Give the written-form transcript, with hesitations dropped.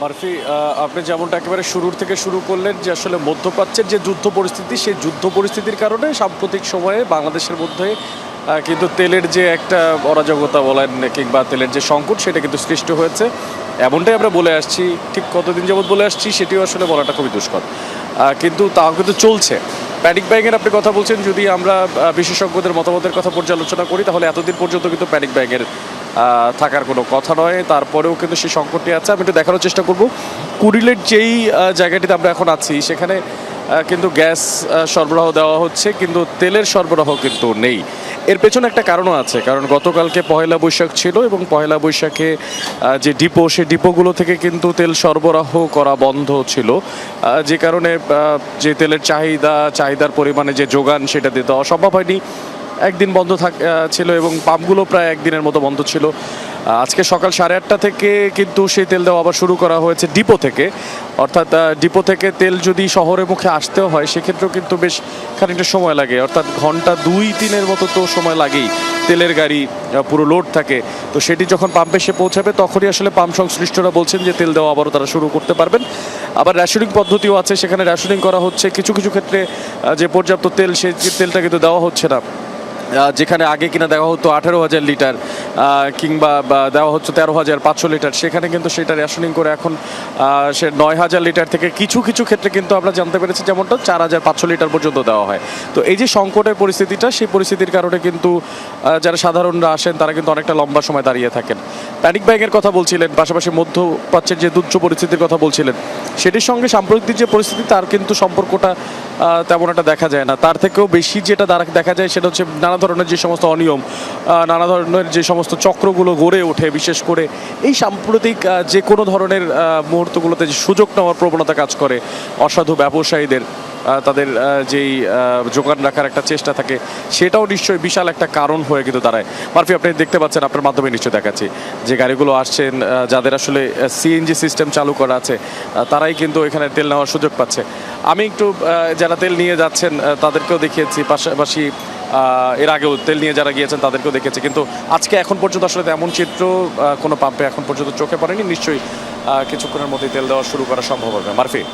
Murphy, আপনি যেমনটা একেবারে শুরুর থেকে শুরু করলেন যে আসলে মধ্যপ্রাচ্যের যে যুদ্ধ পরিস্থিতি, সেই যুদ্ধ পরিস্থিতির কারণে সাম্প্রতিক সময়ে বাংলাদেশের মধ্যে কিন্তু তেলের যে একটা অরাজকতা বলেন কিংবা তেলের যে সংকট, সেটা কিন্তু সৃষ্টি হয়েছে। এমনটাই আমরা বলে আসছি, ঠিক কতদিন যাবৎ বলে আসছি সেটিও আসলে বলাটা খুবই দুষ্কর, কিন্তু তাও কিন্তু চলছে। প্যানিক বাইংয়ের আপনি কথা বলছেন, যদি আমরা বিশেষজ্ঞদের মতামতের কথা পর্যালোচনা করি তাহলে এতদিন পর্যন্ত কিন্তু প্যানিক বাইংয়ের থাকার কোনো কথা নয়। তারপরেও কিন্তু সেই সংকটটি আছে। আমি একটু দেখানোর চেষ্টা করব কুড়িলের যেই জায়গাটিতে আমরা এখন আছি, সেখানে কিন্তু গ্যাস সরবরাহ দেওয়া হচ্ছে, কিন্তু তেলের সরবরাহ কিন্তু নেই। এর পেছনে একটা কারণও আছে, কারণ গতকালকে পহেলা বৈশাখ ছিল এবং পহেলা বৈশাখে যে ডিপো, সেই ডিপোগুলো থেকে কিন্তু তেল সরবরাহ করা বন্ধ ছিল, যে কারণে যে তেলের চাহিদার পরিমাণে যে যোগান, সেটা দিয়ে দেওয়া সম্ভব হয়নি। একদিন বন্ধ ছিল এবং পাম্পগুলো প্রায় একদিনের মতো বন্ধ ছিল। আজকে সকাল 8:30 থেকে কিন্তু সেই তেল দেওয়া আবার শুরু করা হয়েছে ডিপো থেকে। অর্থাৎ ডিপো থেকে তেল যদি শহরের মুখে আসতেও হয়, সেক্ষেত্রেও কিন্তু বেশ খানিকটা সময় লাগে, অর্থাৎ ঘন্টা 2-3-এর মতো তো সময় লাগেই। তেলের গাড়ি পুরো লোড থাকে, তো সেটি যখন পাম্পে এসে পৌঁছাবে তখনই আসলে পাম্প সংশ্লিষ্টরা বলছেন যে তেল দেওয়া আবারও তারা শুরু করতে পারবেন। আবার রেশনিং পদ্ধতিও আছে, সেখানে রেশনিং করা হচ্ছে। কিছু কিছু ক্ষেত্রে যে পর্যাপ্ত তেল, সেই তেলটা কিন্তু দেওয়া হচ্ছে না। যেখানে আগে কিনা দেওয়া হতো 18,000 লিটার কিংবা দেওয়া হচ্ছে 13,500 লিটার, সেখানে কিন্তু সেটা রেশনিং করে এখন সে 9,000 লিটার থেকে কিছু কিছু ক্ষেত্রে কিন্তু আমরা জানতে পেরেছি যেমনটা 4,500 লিটার পর্যন্ত দেওয়া হয়। তো এই যে সংকটের পরিস্থিতিটা, সেই পরিস্থিতির কারণে কিন্তু যারা সাধারণরা আসেন তারা কিন্তু অনেকটা লম্বা সময় দাঁড়িয়ে থাকেন। প্যানিক বাইংয়ের কথা বলছিলেন, পাশাপাশি মধ্যপ্রাচ্যের যে যুদ্ধ পরিস্থিতির কথা বলছিলেন, সেটির সঙ্গে সাম্প্রতিক যে পরিস্থিতি তার কিন্তু সম্পর্কটা তেমন একটা দেখা যায় না। তার থেকেও বেশি যেটা দেখা যায় সেটা হচ্ছে নানা ধরনের যে সমস্ত অনিয়ম, নানা ধরনের যে সমস্ত চক্রগুলো গড়ে ওঠে, বিশেষ করে এই সাম্প্রতিক যে কোনো ধরনের মুহূর্তগুলোতে যে সুযোগ নেওয়ার প্রবণতা কাজ করে অসাধু ব্যবসায়ীদের, তাদের যেই যোগান রাখার একটা চেষ্টা থাকে, সেটাও নিশ্চয়ই বিশাল একটা কারণ হয়ে কিন্তু দাঁড়ায়। মারফি, আপনি দেখতে পাচ্ছেন, আপনার মাধ্যমে নিশ্চয়ই দেখাচ্ছি যে গাড়িগুলো আসছেন, যাদের আসলে সিএনজি সিস্টেম চালু করা আছে, তারাই কিন্তু এখানে তেল নেওয়ার সুযোগ পাচ্ছে। আমি একটু যারা তেল নিয়ে যাচ্ছেন তাদেরকেও দেখিয়েছি, পাশাপাশি এর আগেও তেল নিয়ে যারা গিয়েছেন তাদেরকেও দেখেছি, কিন্তু আজকে এখন পর্যন্ত আসলে তেমন চিত্র কোনো পাম্পে এখন পর্যন্ত চোখে পড়েনি। নিশ্চয়ই কিছুক্ষণের মধ্যেই তেল দেওয়া শুরু করা সম্ভব হবে। মারফি।